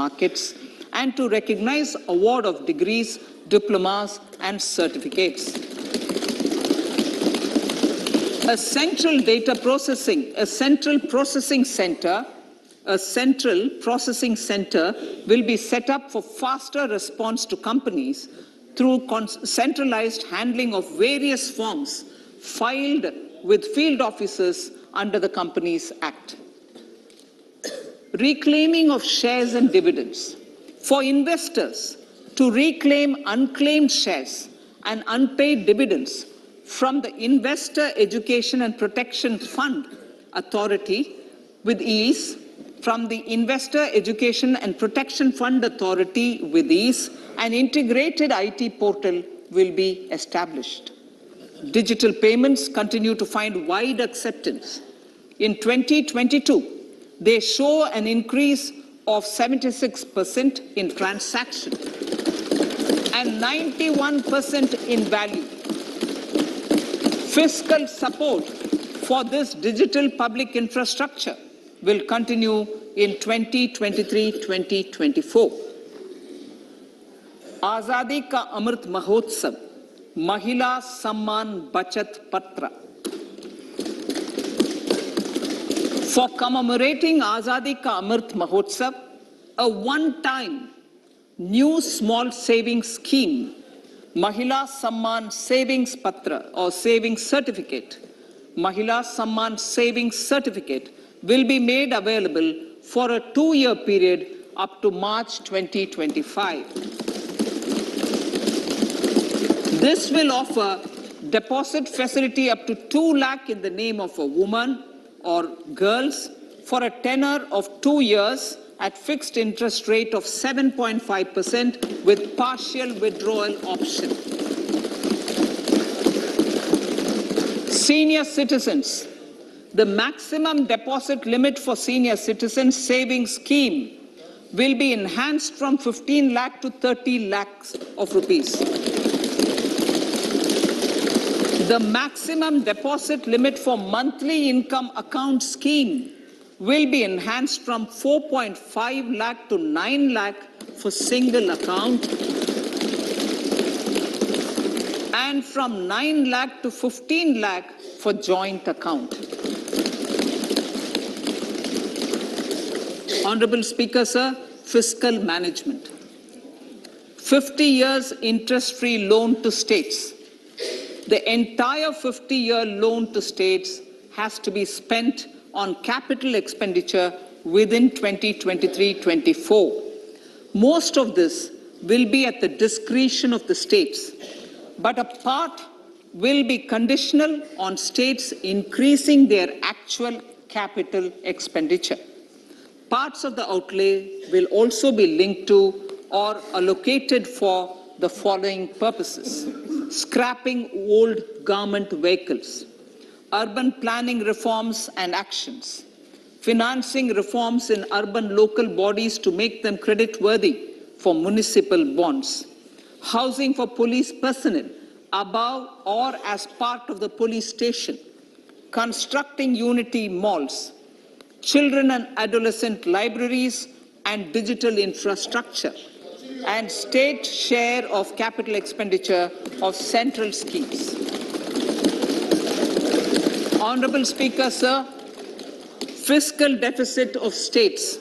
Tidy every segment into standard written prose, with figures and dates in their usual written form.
markets, and to recognize award of degrees, diplomas, and certificates. A central processing center will be set up for faster response to companies through centralized handling of various forms filed with field officers under the Companies Act. Reclaiming of shares and dividends. For investors to reclaim unclaimed shares and unpaid dividends from the Investor Education and Protection Fund Authority with ease, an integrated IT portal will be established. Digital payments continue to find wide acceptance. In 2022, they show an increase of 76% in transaction and 91% in value. Fiscal support for this digital public infrastructure will continue in 2023-2024. Azadi Ka Amrit Mahotsav, Mahila Samman Bachat Patra. For commemorating Azadi Ka Amrit Mahotsav, a one-time new small savings scheme, Mahila Samman Savings Patra or Savings Certificate, Mahila Samman Savings Certificate will be made available for a 2-year period up to March 2025. This will offer deposit facility up to 2 lakh in the name of a woman or girls for a tenure of 2 years at fixed interest rate of 7.5% with partial withdrawal option. Senior citizens. The maximum deposit limit for senior citizens savings scheme will be enhanced from 15 lakh to 30 lakhs of rupees. The maximum deposit limit for monthly income account scheme will be enhanced from 4.5 lakh to 9 lakh for single account and from 9 lakh to 15 lakh for joint account. Honorable Speaker, sir, fiscal management. 50 years interest-free loan to states. The entire 50-year loan to states has to be spent on capital expenditure within 2023-24. Most of this will be at the discretion of the states, but a part will be conditional on states increasing their actual capital expenditure. Parts of the outlay will also be linked to or allocated for the following purposes: scrapping old government vehicles, urban planning reforms and actions, financing reforms in urban local bodies to make them creditworthy for municipal bonds, housing for police personnel above or as part of the police station, constructing unity malls, children and adolescent libraries and digital infrastructure, and state share of capital expenditure of central schemes. Honorable Speaker, sir, fiscal deficit of states.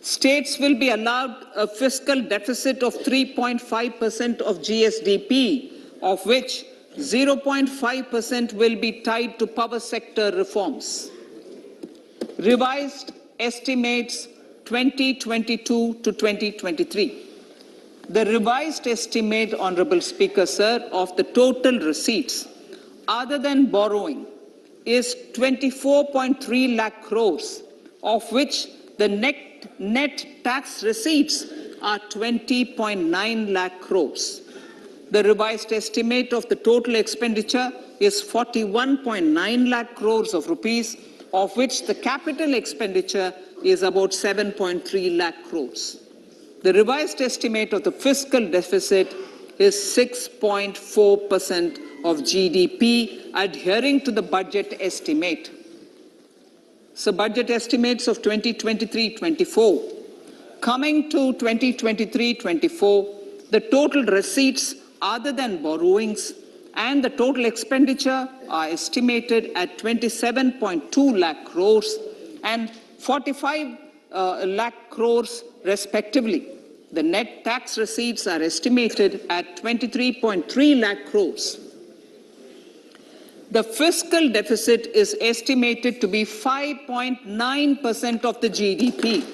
States will be allowed a fiscal deficit of 3.5% of GSDP, of which 0.5% will be tied to power sector reforms. Revised estimates 2022 to 2023. The revised estimate, Honorable Speaker, sir, of the total receipts other than borrowing is 24.3 lakh crores, of which the net tax receipts are 20.9 lakh crores. The revised estimate of the total expenditure is 41.9 lakh crores of rupees, of which the capital expenditure is about 7.3 lakh crores. The revised estimate of the fiscal deficit is 6.4% of GDP, adhering to the budget estimate. So budget estimates of 2023-24. Coming to 2023-24, the total receipts other than borrowings and the total expenditure are estimated at 27.2 lakh crores and 45 lakh crores respectively. The net tax receipts are estimated at 23.3 lakh crores. The fiscal deficit is estimated to be 5.9% of the GDP.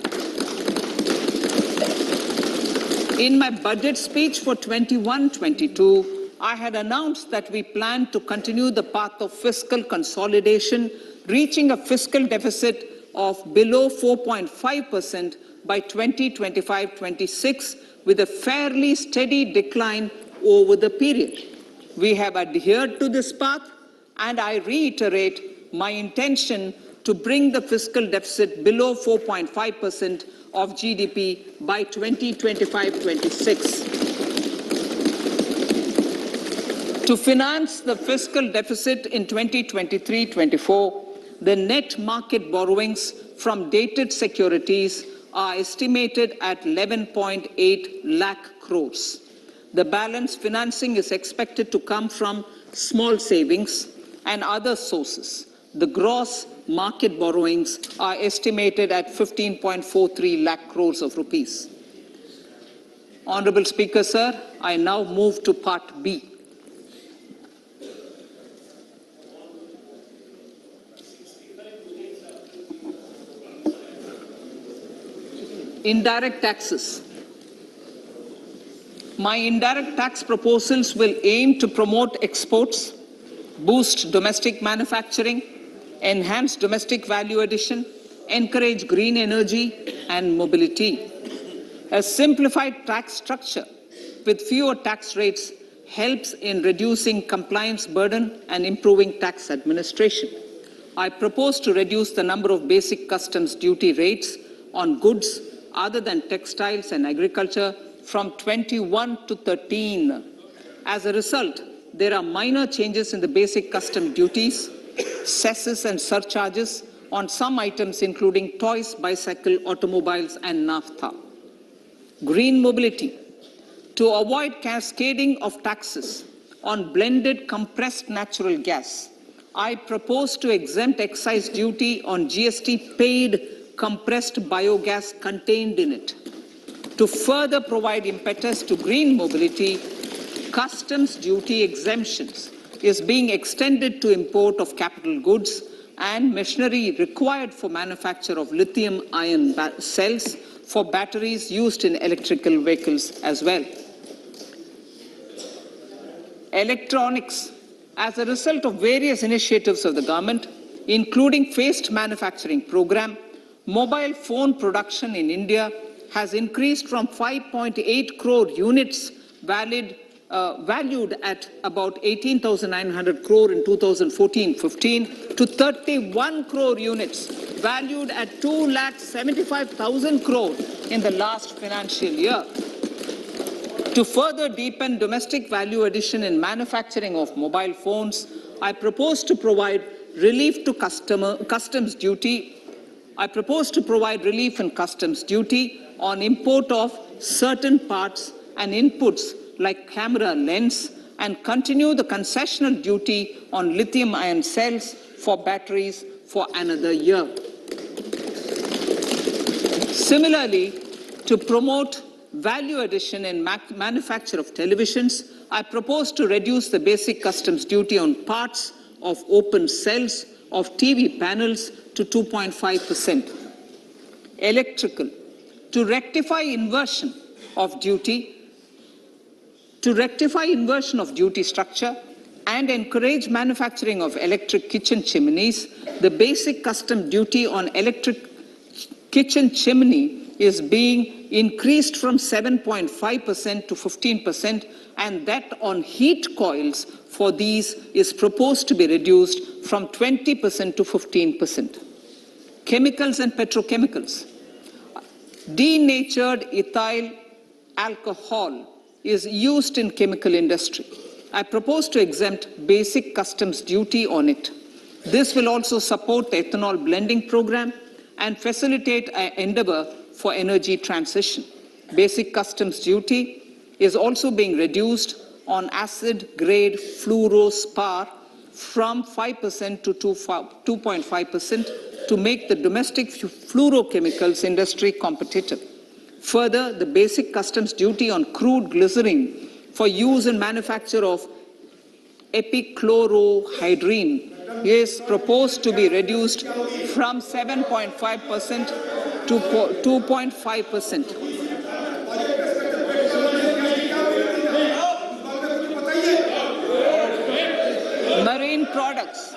In my budget speech for 21-22, I had announced that we plan to continue the path of fiscal consolidation, reaching a fiscal deficit of below 4.5% by 2025-26, with a fairly steady decline over the period. We have adhered to this path, and I reiterate my intention to bring the fiscal deficit below 4.5% of GDP by 2025-26. To finance the fiscal deficit in 2023-24, the net market borrowings from dated securities are estimated at 11.8 lakh crores. The balance financing is expected to come from small savings and other sources. The gross market borrowings are estimated at 15.43 lakh crores of rupees. Honorable Speaker, sir, I now move to Part B. Indirect taxes. My indirect tax proposals will aim to promote exports, boost domestic manufacturing, enhance domestic value addition, encourage green energy and mobility. A simplified tax structure with fewer tax rates helps in reducing compliance burden and improving tax administration. I propose to reduce the number of basic customs duty rates on goods other than textiles and agriculture from 21 to 13. As a result, there are minor changes in the basic custom duties, cesses and surcharges on some items including toys, bicycle, automobiles and naphtha. Green mobility. To avoid cascading of taxes on blended compressed natural gas, I propose to exempt excise duty on GST paid compressed biogas contained in it. To further provide impetus to green mobility, customs duty exemptions is being extended to import of capital goods and machinery required for manufacture of lithium-ion cells for batteries used in electrical vehicles as well. Electronics. As a result of various initiatives of the government, including phased manufacturing program, mobile phone production in India has increased from 5.8 crore units valued at about 18,900 crore in 2014-15 to 31 crore units valued at 2,75,000 crore in the last financial year. To further deepen domestic value addition in manufacturing of mobile phones, I propose to provide relief to customs duty. I propose to provide relief in customs duty on import of certain parts and inputs like camera lens and continue the concessional duty on lithium-ion cells for batteries for another year. Similarly, to promote value addition in manufacture of televisions, I propose to reduce the basic customs duty on parts of open cells of TV panels to 2.5%. Electrical. To rectify inversion of duty structure and encourage manufacturing of electric kitchen chimneys, the basic custom duty on electric kitchen chimney is being increased from 7.5% to 15%, and that on heat coils for these is proposed to be reduced from 20% to 15%. Chemicals and petrochemicals. Denatured ethyl alcohol is used in chemical industry. I propose to exempt basic customs duty on it. This will also support the ethanol blending program and facilitate an endeavor for energy transition. Basic customs duty is also being reduced on acid-grade fluorospar from 5% to 2.5% to make the domestic fluorochemicals industry competitive. Further, the basic customs duty on crude glycerin for use in manufacture of epichlorohydrin is proposed to be reduced from 7.5% to 2.5%. Marine products.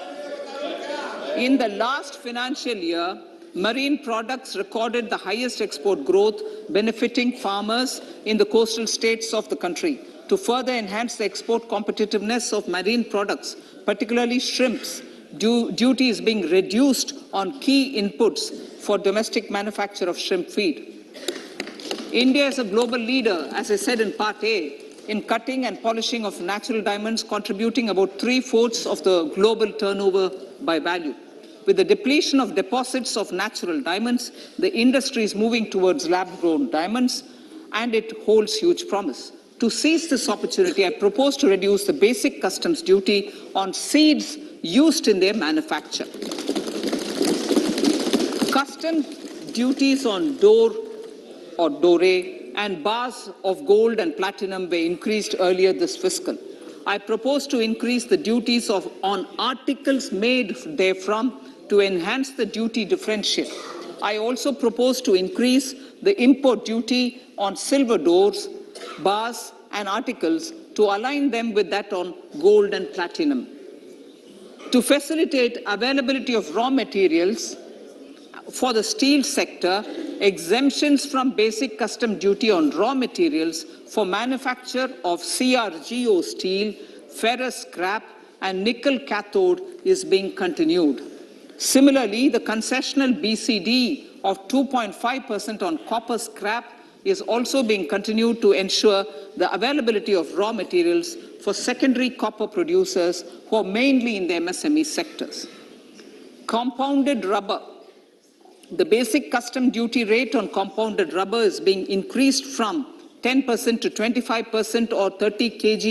In the last financial year, marine products recorded the highest export growth, benefiting farmers in the coastal states of the country. To further enhance the export competitiveness of marine products, particularly shrimps, duty is being reduced on key inputs for domestic manufacture of shrimp feed. India is a global leader, as I said in Part A, in cutting and polishing of natural diamonds, contributing about 3/4 of the global turnover by value. With the depletion of deposits of natural diamonds, the industry is moving towards lab-grown diamonds, and it holds huge promise. To seize this opportunity, I propose to reduce the basic customs duty on seeds used in their manufacture. Customs duties on dore or doré and bars of gold and platinum were increased earlier this fiscal. I propose to increase the duties on articles made therefrom to enhance the duty differential. I also propose to increase the import duty on silver doors, bars and articles to align them with that on gold and platinum. To facilitate availability of raw materials for the steel sector, exemptions from basic custom duty on raw materials for manufacture of CRGO steel, ferrous scrap and nickel cathode is being continued. Similarly, the concessional BCD of 2.5% on copper scrap is also being continued to ensure the availability of raw materials for secondary copper producers who are mainly in the MSME sectors. Compounded rubber. The basic custom duty rate on compounded rubber is being increased from 10% to 25% or 30 kg